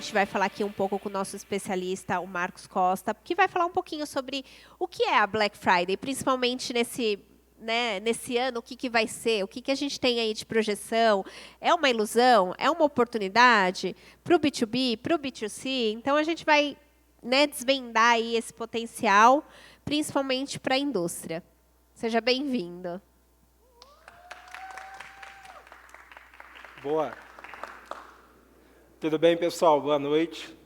gente vai falar aqui um pouco com o nosso especialista, o Marcos Costa, que vai falar um pouquinho sobre o que é a Black Friday, principalmente nesse ano, o que vai ser, o que a gente tem aí de projeção. É uma ilusão? É uma oportunidade para o B2B, para o B2C? Então, a gente vai, desvendar aí esse potencial, principalmente para a indústria. Seja bem-vindo. Boa. Tudo bem, pessoal? Boa noite.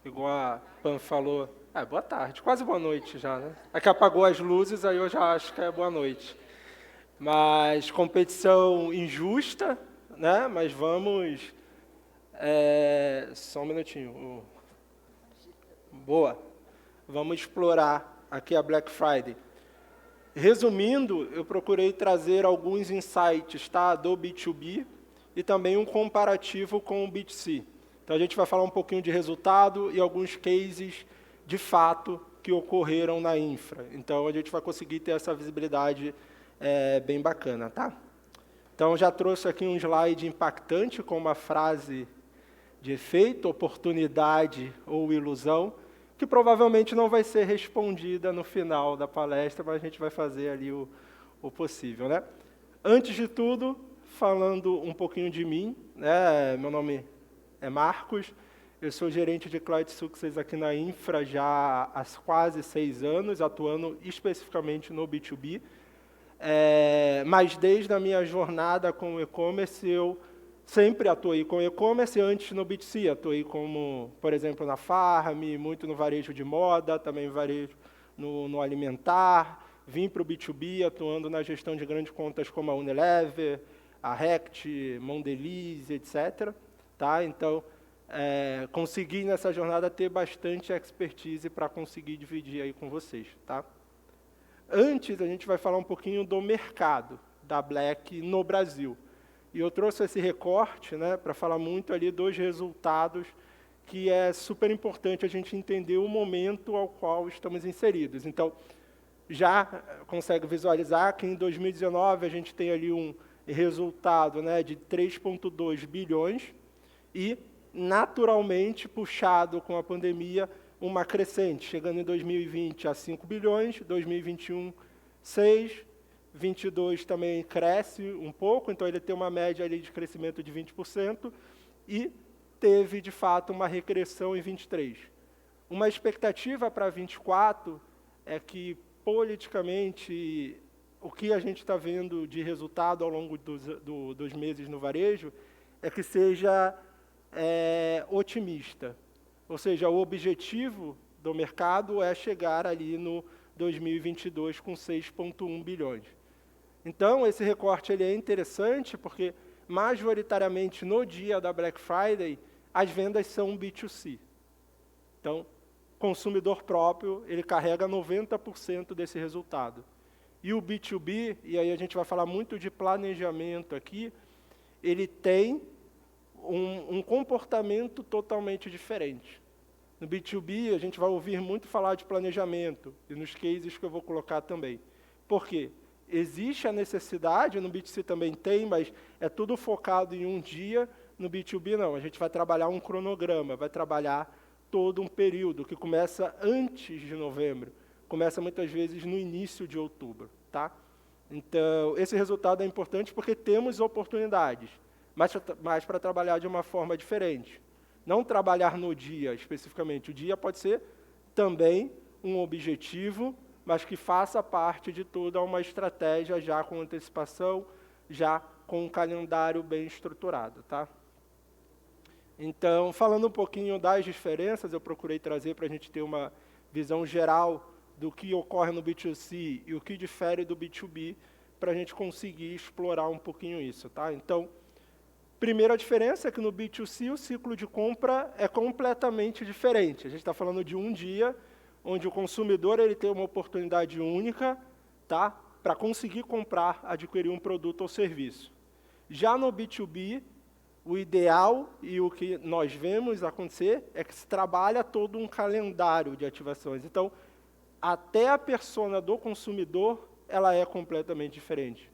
Igual a Pan falou, boa tarde, quase boa noite já, né? É que apagou as luzes, aí eu já acho que é boa noite. Mas competição injusta, né? Mas vamos... só um minutinho. Boa. Vamos explorar aqui a Black Friday. Resumindo, eu procurei trazer alguns insights, tá, do B2B e também um comparativo com o B2C. Então, a gente vai falar um pouquinho de resultado e alguns cases, de fato, que ocorreram na infra. Então, a gente vai conseguir ter essa visibilidade bem bacana, tá? Então, já trouxe aqui um slide impactante com uma frase de efeito, oportunidade ou ilusão, que provavelmente não vai ser respondida no final da palestra, mas a gente vai fazer ali o possível, né? Antes de tudo, falando um pouquinho de mim, né? Meu nome é Marcos, eu sou gerente de Cloud Success aqui na Infra já há quase 6 anos, atuando especificamente no B2B, mas desde a minha jornada com o e-commerce, eu sempre atuei com e-commerce, antes no B2C, atuei como, por exemplo, na Farm, muito no varejo de moda, também varejo no alimentar, vim para o B2B, atuando na gestão de grandes contas como a Unilever, a Rect, Mondelez, etc. Tá? Então, consegui nessa jornada ter bastante expertise para conseguir dividir aí com vocês. Tá? Antes, a gente vai falar um pouquinho do mercado da Black no Brasil. E eu trouxe esse recorte, né, para falar muito ali dos resultados, que é super importante a gente entender o momento ao qual estamos inseridos. Então, já consegue visualizar que em 2019 a gente tem ali um resultado, né, de 3,2 bilhões e, naturalmente, puxado com a pandemia, uma crescente, chegando em 2020 a 5 bilhões, 2021, 6 22 também cresce um pouco, então ele tem uma média ali de crescimento de 20%, e teve, de fato, uma regressão em 23. Uma expectativa para 24 é que, politicamente, o que a gente está vendo de resultado ao longo dos meses no varejo é que seja otimista. Ou seja, o objetivo do mercado é chegar ali no 2022 com 6,1 bilhões. Então, esse recorte ele é interessante porque, majoritariamente, no dia da Black Friday, as vendas são B2C. Então, consumidor próprio, ele carrega 90% desse resultado. E o B2B, e aí a gente vai falar muito de planejamento aqui, ele tem um comportamento totalmente diferente. No B2B, a gente vai ouvir muito falar de planejamento, e nos cases que eu vou colocar também. Por quê? Existe a necessidade, no B2C também tem, mas é tudo focado em um dia, no B2B não, a gente vai trabalhar um cronograma, vai trabalhar todo um período, que começa antes de novembro, começa muitas vezes no início de outubro. Tá? Então, esse resultado é importante porque temos oportunidades, mas para trabalhar de uma forma diferente. Não trabalhar no dia, especificamente. O dia pode ser também um objetivo, mas que faça parte de toda uma estratégia já com antecipação, já com um calendário bem estruturado. Tá? Então, falando um pouquinho das diferenças, eu procurei trazer para a gente ter uma visão geral do que ocorre no B2C e o que difere do B2B, para a gente conseguir explorar um pouquinho isso. Tá? Então, primeira diferença é que no B2C o ciclo de compra é completamente diferente. A gente está falando de um dia, onde o consumidor ele tem uma oportunidade única, tá, para conseguir comprar, adquirir um produto ou serviço. Já no B2B, o ideal e o que nós vemos acontecer é que se trabalha todo um calendário de ativações. Então, até a persona do consumidor, ela é completamente diferente.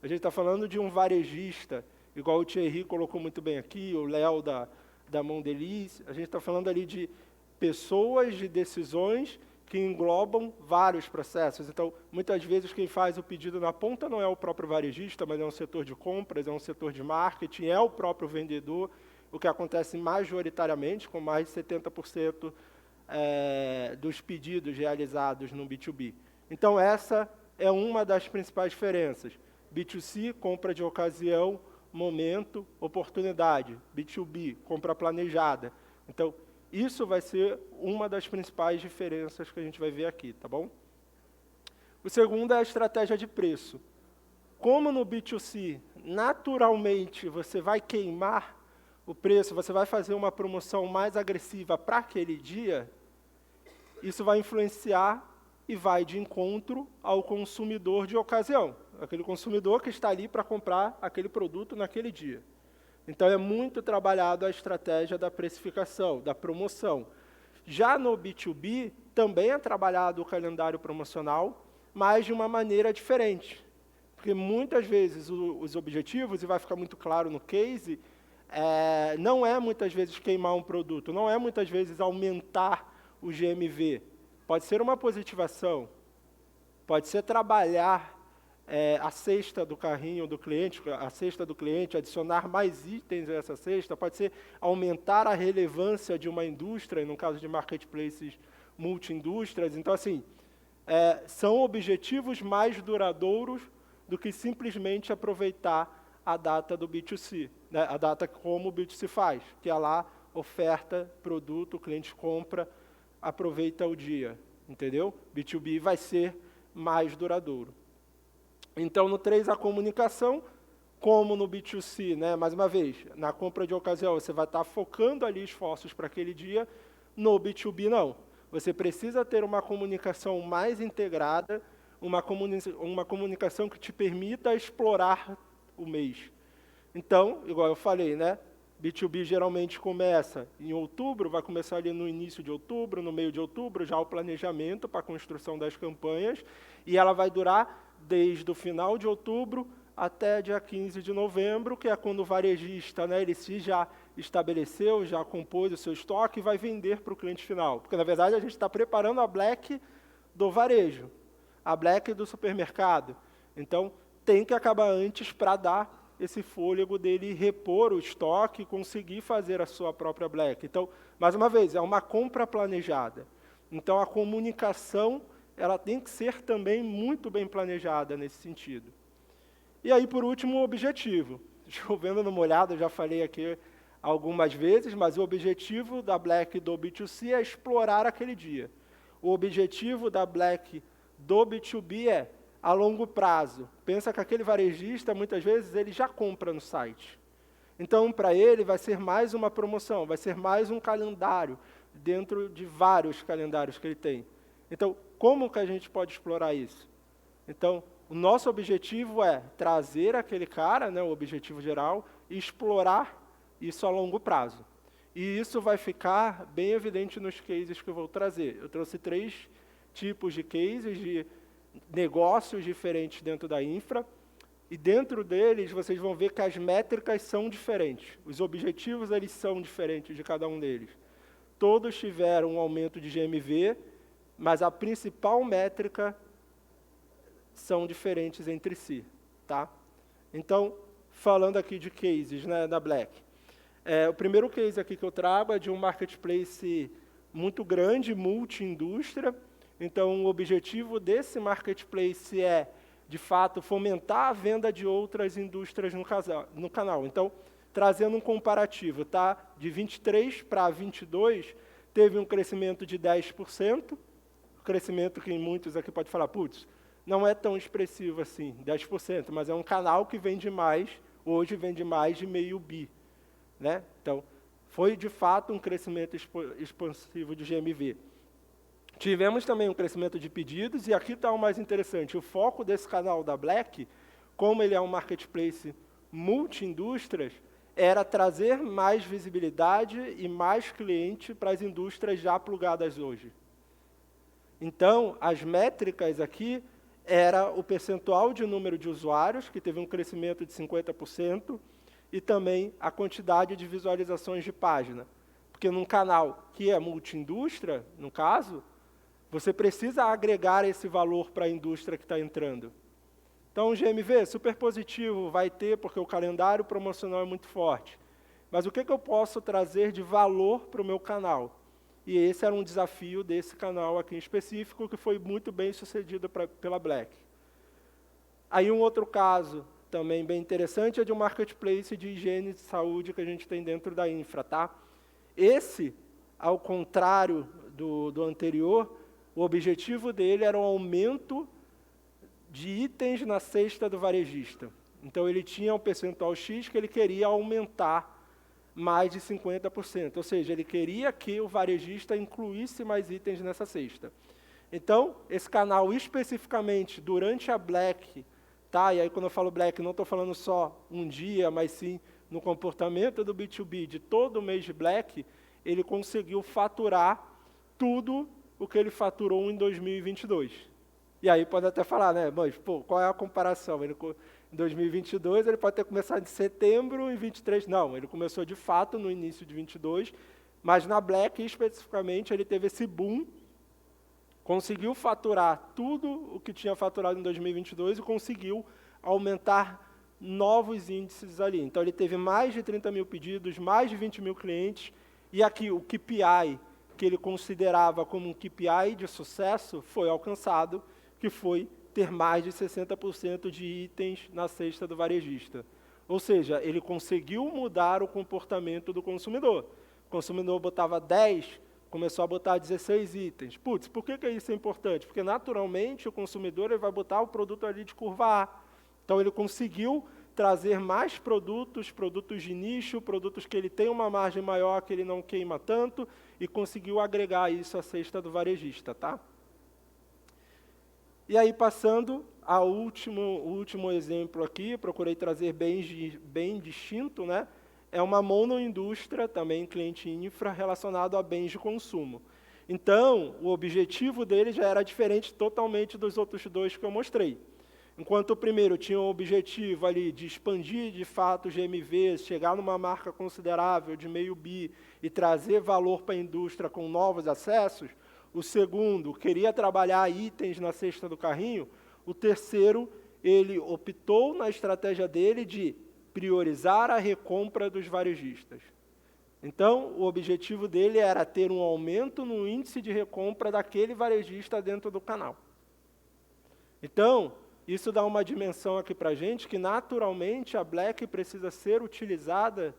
A gente está falando de um varejista, igual o Thierry colocou muito bem aqui, o Léo da Mondelez, a gente está falando ali de pessoas, de decisões que englobam vários processos. Então, muitas vezes, quem faz o pedido na ponta não é o próprio varejista, mas é um setor de compras, é um setor de marketing, é o próprio vendedor, o que acontece majoritariamente, com mais de 70% dos pedidos realizados no B2B. Então, essa é uma das principais diferenças. B2C, compra de ocasião, momento, oportunidade. B2B, compra planejada. Então, isso vai ser uma das principais diferenças que a gente vai ver aqui, tá bom? O segundo é a estratégia de preço. Como no B2C, naturalmente, você vai queimar o preço, você vai fazer uma promoção mais agressiva para aquele dia, isso vai influenciar e vai de encontro ao consumidor de ocasião, aquele consumidor que está ali para comprar aquele produto naquele dia. Então, é muito trabalhado a estratégia da precificação, da promoção. Já no B2B, também é trabalhado o calendário promocional, mas de uma maneira diferente. Porque, muitas vezes, os objetivos, e vai ficar muito claro no case, não é, muitas vezes, queimar um produto, não é, muitas vezes, aumentar o GMV. Pode ser uma positivação, pode ser trabalhar a cesta do carrinho do cliente, a cesta do cliente, adicionar mais itens a essa cesta, pode ser aumentar a relevância de uma indústria, no caso de marketplaces multi-indústrias. Então, assim, são objetivos mais duradouros do que simplesmente aproveitar a data do B2C, né? A data como o B2C faz, que é lá, oferta, produto, o cliente compra, aproveita o dia, entendeu? B2B vai ser mais duradouro. Então, no 3, a comunicação, como no B2C, né? Mais uma vez, na compra de ocasião, você vai estar focando ali esforços para aquele dia, no B2B não. Você precisa ter uma comunicação mais integrada, uma comunicação que te permita explorar o mês. Então, igual eu falei, né? B2B geralmente começa em outubro, vai começar ali no início de outubro, no meio de outubro, já o planejamento para a construção das campanhas, e ela vai durar desde o final de outubro até dia 15 de novembro, que é quando o varejista, né, ele se já estabeleceu, já compôs o seu estoque e vai vender para o cliente final. Porque, na verdade, a gente está preparando a Black do varejo, a Black do supermercado. Então, tem que acabar antes para dar esse fôlego dele repor o estoque e conseguir fazer a sua própria Black. Então, mais uma vez, é uma compra planejada. Então, a comunicação ela tem que ser também muito bem planejada nesse sentido. E aí, por último, o objetivo. Chovendo numa olhada, eu já falei aqui algumas vezes, mas o objetivo da Black do B2C é explorar aquele dia. O objetivo da Black do B2B é a longo prazo. Pensa que aquele varejista, muitas vezes, ele já compra no site. Então, para ele, vai ser mais uma promoção, vai ser mais um calendário, dentro de vários calendários que ele tem. Então, como que a gente pode explorar isso? Então, o nosso objetivo é trazer aquele cara, né, o objetivo geral, e explorar isso a longo prazo. E isso vai ficar bem evidente nos cases que eu vou trazer. Eu trouxe 3 tipos de cases, de negócios diferentes dentro da infra, e dentro deles vocês vão ver que as métricas são diferentes. Os objetivos eles são diferentes de cada um deles. Todos tiveram um aumento de GMV, mas a principal métrica são diferentes entre si, tá? Então, falando aqui de cases, né, da Black. O primeiro case aqui que eu trago é de um marketplace muito grande, multi-indústria. Então, o objetivo desse marketplace é, de fato, fomentar a venda de outras indústrias no canal. Então, trazendo um comparativo, tá? De 23 para 22, teve um crescimento de 10%, crescimento que muitos aqui podem falar, putz, não é tão expressivo assim, 10%, mas é um canal que vende mais, hoje vende mais de meio bi. Né? Então, foi de fato um crescimento expansivo de GMV. Tivemos também um crescimento de pedidos, e aqui está o mais interessante, o foco desse canal da Black, como ele é um marketplace multi-indústrias, era trazer mais visibilidade e mais cliente para as indústrias já plugadas hoje. Então, as métricas aqui era o percentual de número de usuários, que teve um crescimento de 50%, e também a quantidade de visualizações de página. Porque num canal que é multi-indústria, no caso, você precisa agregar esse valor para a indústria que está entrando. Então, o GMV, super positivo, vai ter, porque o calendário promocional é muito forte. Mas o que eu posso trazer de valor para o meu canal? E esse era um desafio desse canal aqui em específico, que foi muito bem sucedido pela Black. Aí um outro caso, também bem interessante, é de um marketplace de higiene de saúde que a gente tem dentro da infra, tá? Esse, ao contrário do anterior, o objetivo dele era o aumento de itens na cesta do varejista. Então, ele tinha um percentual X que ele queria aumentar mais de 50%, ou seja, ele queria que o varejista incluísse mais itens nessa cesta. Então, esse canal especificamente durante a Black, tá? E aí quando eu falo Black, não estou falando só um dia, mas sim no comportamento do B2B de todo o mês de Black, ele conseguiu faturar tudo o que ele faturou em 2022. E aí pode até falar, né, mas pô, qual é a comparação? Em 2022 ele pode ter começado em setembro, em 23 não, ele começou de fato no início de 22, mas na Black especificamente ele teve esse boom, conseguiu faturar tudo o que tinha faturado em 2022 e conseguiu aumentar novos índices ali. Então ele teve mais de 30 mil pedidos, mais de 20 mil clientes, e aqui o KPI que ele considerava como um KPI de sucesso foi alcançado, que foi ter mais de 60% de itens na cesta do varejista. Ou seja, ele conseguiu mudar o comportamento do consumidor. O consumidor botava 10, começou a botar 16 itens. Putz, por que isso é importante? Porque, naturalmente, o consumidor ele vai botar o produto ali de curva A. Então, ele conseguiu trazer mais produtos, produtos de nicho, produtos que ele tem uma margem maior, que ele não queima tanto, e conseguiu agregar isso à cesta do varejista, tá? E aí, passando ao último exemplo aqui, procurei trazer bem distinto, né? É uma monoindústria, também cliente infra, relacionado a bens de consumo. Então, o objetivo dele já era diferente totalmente dos outros dois que eu mostrei. Enquanto o primeiro tinha o objetivo ali de expandir, de fato, o GMV, chegar numa marca considerável de meio bi e trazer valor para a indústria com novos acessos, o segundo queria trabalhar itens na cesta do carrinho, o terceiro, ele optou na estratégia dele de priorizar a recompra dos varejistas. Então, o objetivo dele era ter um aumento no índice de recompra daquele varejista dentro do canal. Então, isso dá uma dimensão aqui para a gente que, naturalmente, a Black precisa ser utilizada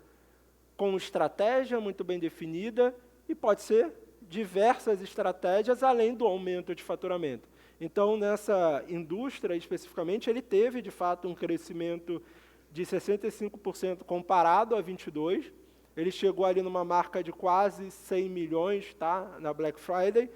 com estratégia muito bem definida e pode ser diversas estratégias além do aumento de faturamento. Então, nessa indústria, especificamente, ele teve, de fato, um crescimento de 65% comparado a 22. Ele chegou ali numa marca de quase 100 milhões, tá, na Black Friday.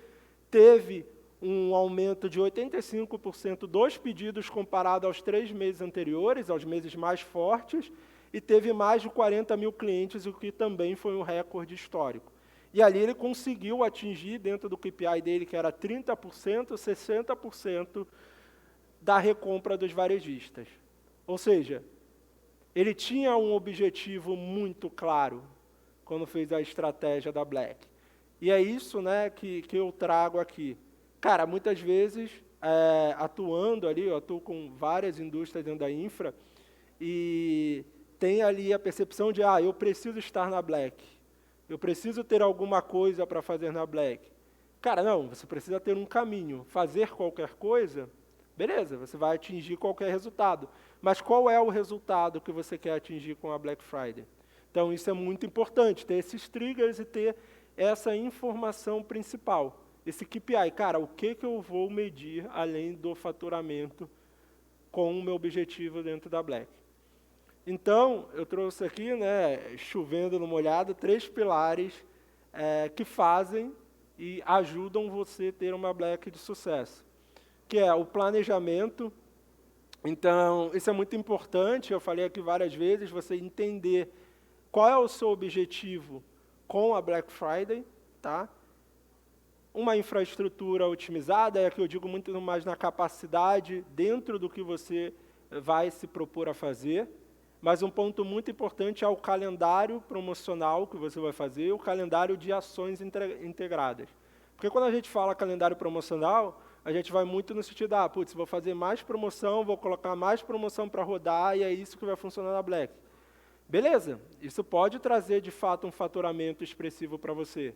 Teve um aumento de 85% dos pedidos comparado aos 3 meses anteriores, aos meses mais fortes, e teve mais de 40 mil clientes, o que também foi um recorde histórico. E ali ele conseguiu atingir, dentro do KPI dele, que era 30%, 60% da recompra dos varejistas. Ou seja, ele tinha um objetivo muito claro quando fez a estratégia da Black. E é isso, né, que eu trago aqui. Cara, muitas vezes, atuando ali, eu atuo com várias indústrias dentro da infra, e tem ali a percepção de, eu preciso estar na Black, eu preciso ter alguma coisa para fazer na Black. Cara, não, você precisa ter um caminho. Fazer qualquer coisa, beleza, você vai atingir qualquer resultado. Mas qual é o resultado que você quer atingir com a Black Friday? Então, isso é muito importante, ter esses triggers e ter essa informação principal. Esse KPI, cara, o que eu vou medir além do faturamento com o meu objetivo dentro da Black? Então, eu trouxe aqui, né, chovendo no molhado, 3 pilares que fazem e ajudam você a ter uma Black de sucesso, que é o planejamento. Então, isso é muito importante, eu falei aqui várias vezes, você entender qual é o seu objetivo com a Black Friday, tá? Uma infraestrutura otimizada, é que eu digo muito mais na capacidade dentro do que você vai se propor a fazer. Mas um ponto muito importante é o calendário promocional que você vai fazer e o calendário de ações integradas. Porque quando a gente fala calendário promocional, a gente vai muito no sentido, putz, vou fazer mais promoção, vou colocar mais promoção para rodar e é isso que vai funcionar na Black. Beleza, isso pode trazer de fato um faturamento expressivo para você.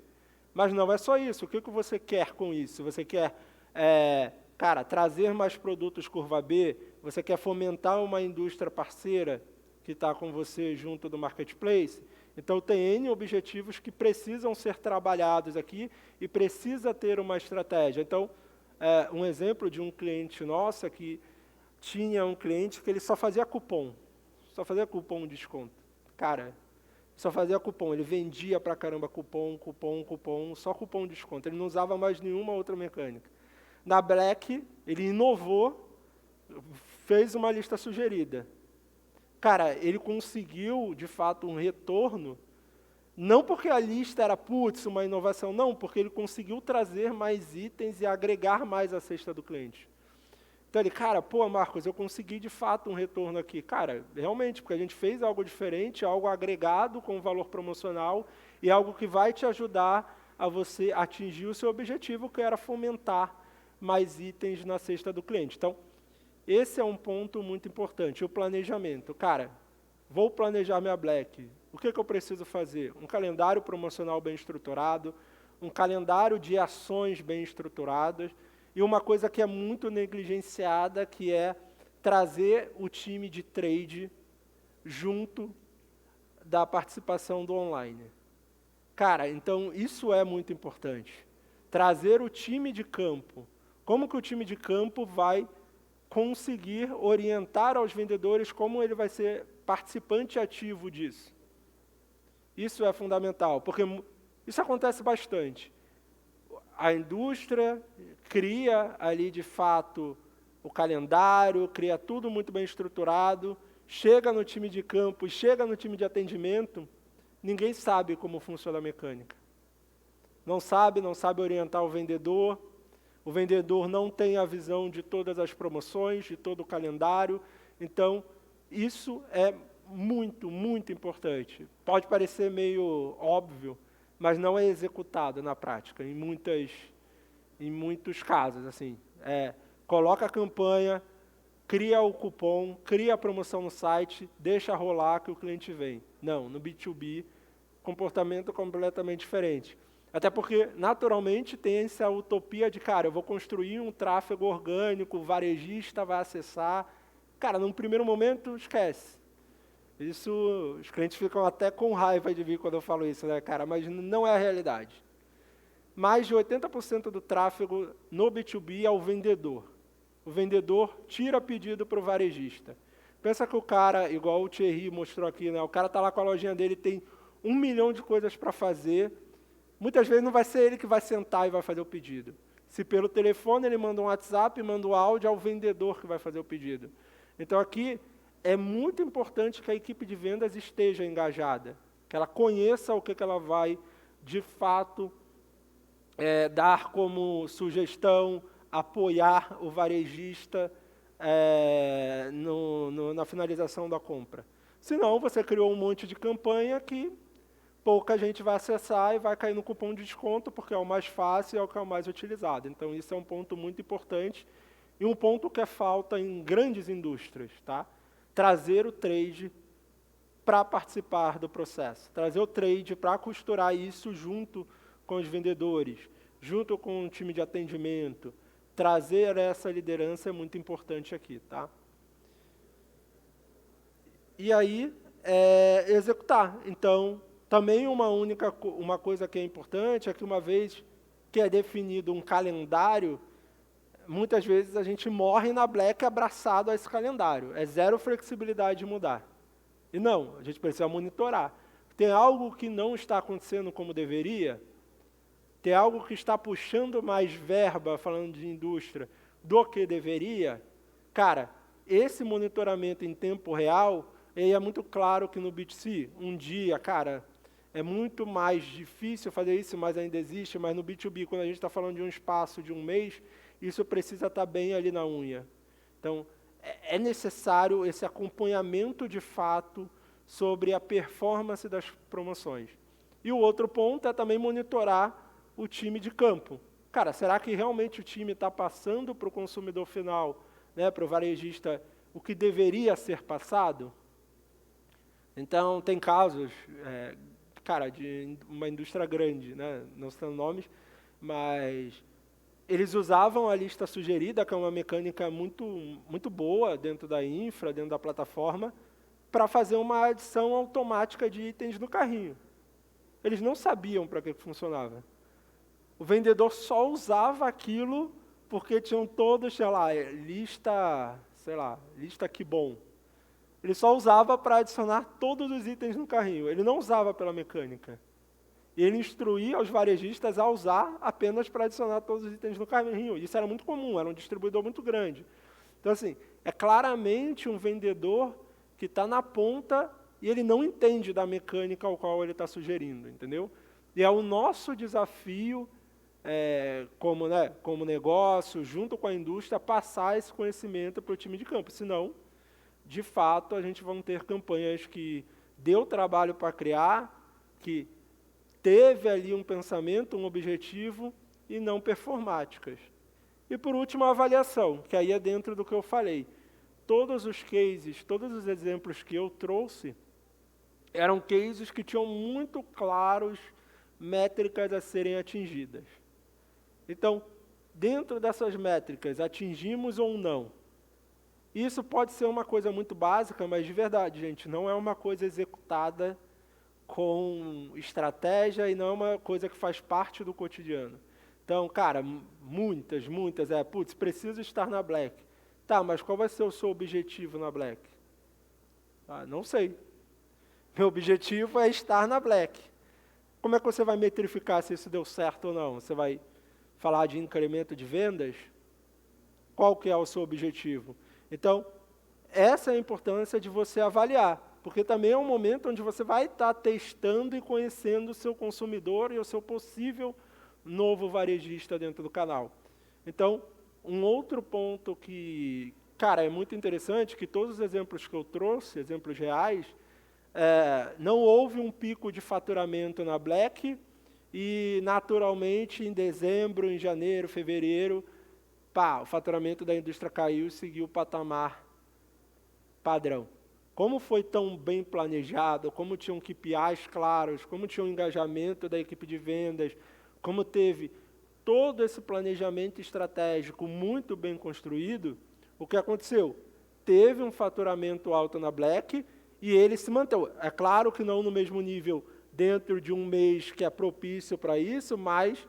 Mas não é só isso. O que você quer com isso? Você quer, trazer mais produtos curva B? Você quer fomentar uma indústria parceira que está com você junto do marketplace? Então, tem N objetivos que precisam ser trabalhados aqui e precisa ter uma estratégia. Então, um exemplo de um cliente nosso é que tinha um cliente que ele só fazia cupom de desconto. Cara, só fazia cupom, ele vendia pra caramba cupom, só cupom de desconto. Ele não usava mais nenhuma outra mecânica. Na Black, ele inovou, fez uma lista sugerida. Cara, ele conseguiu, de fato, um retorno, não porque a lista era, uma inovação, não, porque ele conseguiu trazer mais itens e agregar mais à cesta do cliente. Então ele, Marcos, eu consegui de fato um retorno aqui. Cara, realmente, porque a gente fez algo diferente, algo agregado com valor promocional e algo que vai te ajudar a você atingir o seu objetivo, que era fomentar mais itens na cesta do cliente. Então, esse é um ponto muito importante, o planejamento. Cara, vou planejar minha Black. O que eu preciso fazer? Um calendário promocional bem estruturado, um calendário de ações bem estruturadas, e uma coisa que é muito negligenciada, que é trazer o time de trade junto da participação do online. Cara, então isso é muito importante. Trazer o time de campo. Como que o time de campo vai conseguir orientar aos vendedores como ele vai ser participante ativo disso? Isso é fundamental, porque isso acontece bastante. A indústria cria ali, de fato, o calendário, cria tudo muito bem estruturado, chega no time de campo, chega no time de atendimento, ninguém sabe como funciona a mecânica. Não sabe orientar o vendedor não tem a visão de todas as promoções, de todo o calendário. Então, isso é muito, muito importante. Pode parecer meio óbvio, mas não é executado na prática, em muitos casos. Assim, coloca a campanha, cria o cupom, cria a promoção no site, deixa rolar que o cliente vem. Não, no B2B, comportamento completamente diferente. Até porque, naturalmente, tem essa utopia de, eu vou construir um tráfego orgânico, o varejista vai acessar. Cara, num primeiro momento, esquece. Isso, os clientes ficam até com raiva de mim quando eu falo isso, né, cara? Mas não é a realidade. Mais de 80% do tráfego no B2B é o vendedor. O vendedor tira pedido para o varejista. Pensa que o cara, igual o Thierry mostrou aqui, né? O cara está lá com a lojinha dele, tem 1 milhão de coisas para fazer. Muitas vezes não vai ser ele que vai sentar e vai fazer o pedido. Se pelo telefone ele manda um WhatsApp, manda um áudio, é o vendedor que vai fazer o pedido. Então aqui é muito importante que a equipe de vendas esteja engajada, que ela conheça o que ela vai, de fato, dar como sugestão, apoiar o varejista na finalização da compra. Senão, você criou um monte de campanha que pouca gente vai acessar e vai cair no cupom de desconto, porque é o mais fácil e é o que é o mais utilizado. Então, isso é um ponto muito importante e um ponto que é falta em grandes indústrias. Tá? Trazer o trade para participar do processo, trazer o trade para costurar isso junto com os vendedores, junto com o time de atendimento. Trazer essa liderança é muito importante aqui. Tá? E aí, executar. Então, também uma coisa que é importante é que uma vez que é definido um calendário, muitas vezes a gente morre na Black abraçado a esse calendário. É zero flexibilidade de mudar. E não, a gente precisa monitorar. Tem algo que não está acontecendo como deveria? Tem algo que está puxando mais verba, falando de indústria, do que deveria? Cara, esse monitoramento em tempo real, é muito claro que no B2C, um dia, é muito mais difícil fazer isso, mas ainda existe, mas no B2B, quando a gente está falando de um espaço de um mês, isso precisa estar bem ali na unha. Então, é necessário esse acompanhamento de fato sobre a performance das promoções. E o outro ponto é também monitorar o time de campo. Cara, será que realmente o time está passando para o consumidor final, né, para o varejista, o que deveria ser passado? Então, tem casos, cara, de uma indústria grande, né, não citando nomes, mas eles usavam a lista sugerida, que é uma mecânica muito boa dentro da infra, dentro da plataforma, para fazer uma adição automática de itens no carrinho. Eles não sabiam para que funcionava. O vendedor só usava aquilo porque tinham todos, lista que bom. Ele só usava para adicionar todos os itens no carrinho. Ele não usava pela mecânica. E ele instruía os varejistas a usar apenas para adicionar todos os itens no carrinho. Isso era muito comum, era um distribuidor muito grande. Então, assim, é claramente um vendedor que está na ponta e ele não entende da mecânica ao qual ele está sugerindo, entendeu? E é o nosso desafio, como negócio, junto com a indústria, passar esse conhecimento para o time de campo. Senão, de fato, a gente vai ter campanhas que deu trabalho para criar, que teve ali um pensamento, um objetivo, e não performáticas. E, por último, a avaliação, que aí é dentro do que eu falei. Todos os cases, todos os exemplos que eu trouxe, eram cases que tinham muito claros métricas a serem atingidas. Então, dentro dessas métricas, atingimos ou não? Isso pode ser uma coisa muito básica, mas de verdade, gente, não é uma coisa executada com estratégia e não é uma coisa que faz parte do cotidiano. Então, cara, muitas, preciso estar na Black. Tá, mas qual vai ser o seu objetivo na Black? Não sei. Meu objetivo é estar na Black. Como é que você vai metrificar se isso deu certo ou não? Você vai falar de incremento de vendas? Qual que é o seu objetivo? Então, essa é a importância de você avaliar, porque também é um momento onde você vai estar testando e conhecendo o seu consumidor e o seu possível novo varejista dentro do canal. Então, um outro ponto que, cara, é muito interessante, que todos os exemplos que eu trouxe, exemplos reais, não houve um pico de faturamento na Black e, naturalmente, em dezembro, em janeiro, fevereiro, o faturamento da indústria caiu e seguiu o patamar padrão. Como foi tão bem planejado, como tinham KPIs claros, como tinha um engajamento da equipe de vendas, como teve todo esse planejamento estratégico muito bem construído, o que aconteceu? Teve um faturamento alto na Black e ele se manteve. É claro que não no mesmo nível dentro de um mês que é propício para isso, mas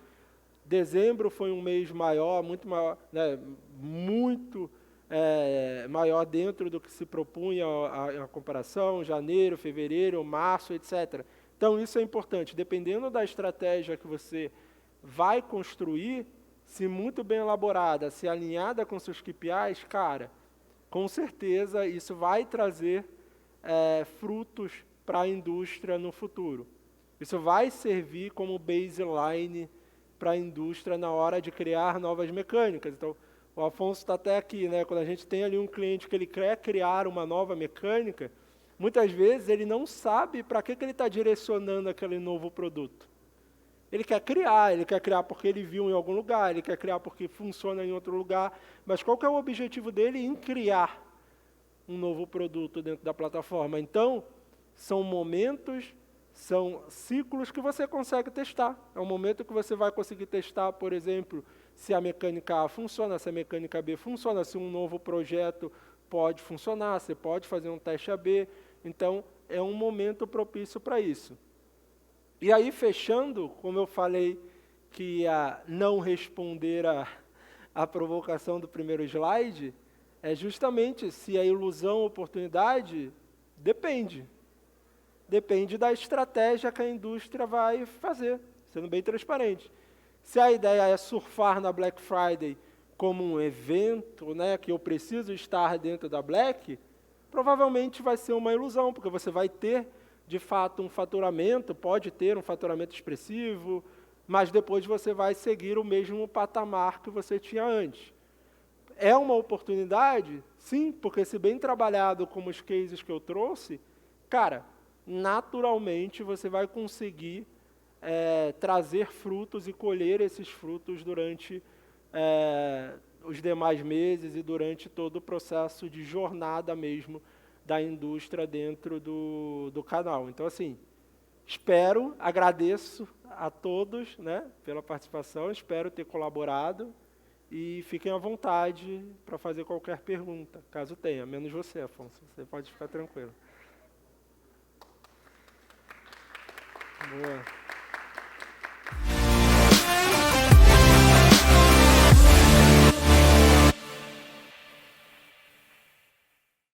dezembro foi um mês maior, muito maior, né, maior dentro do que se propunha a comparação, janeiro, fevereiro, março, etc. Então, isso é importante. Dependendo da estratégia que você vai construir, se muito bem elaborada, se alinhada com seus KPIs, cara, com certeza isso vai trazer frutos para a indústria no futuro. Isso vai servir como baseline para a indústria na hora de criar novas mecânicas. Então, o Afonso está até aqui, né? Quando a gente tem ali um cliente que ele quer criar uma nova mecânica, muitas vezes ele não sabe para que ele está direcionando aquele novo produto. Ele quer criar porque ele viu em algum lugar, ele quer criar porque funciona em outro lugar, mas qual que é o objetivo dele em criar um novo produto dentro da plataforma? Então, são momentos, são ciclos que você consegue testar. É um momento que você vai conseguir testar, por exemplo, se a mecânica A funciona, se a mecânica B funciona, se um novo projeto pode funcionar, você pode fazer um teste AB. Então, é um momento propício para isso. E aí, fechando, como eu falei que ia não responder a provocação do primeiro slide, é justamente se a ilusão ou oportunidade depende. Depende da estratégia que a indústria vai fazer, sendo bem transparente. Se a ideia é surfar na Black Friday como um evento, né, que eu preciso estar dentro da Black, provavelmente vai ser uma ilusão, porque você vai ter, de fato, um faturamento, pode ter um faturamento expressivo, mas depois você vai seguir o mesmo patamar que você tinha antes. é uma oportunidade? Sim, porque se bem trabalhado como os cases que eu trouxe, cara, naturalmente você vai conseguir trazer frutos e colher esses frutos durante os demais meses e durante todo o processo de jornada mesmo da indústria dentro do canal. Então, assim, agradeço a todos, né, pela participação, espero ter colaborado e fiquem à vontade para fazer qualquer pergunta, caso tenha, menos você, Afonso, você pode ficar tranquilo. Boa.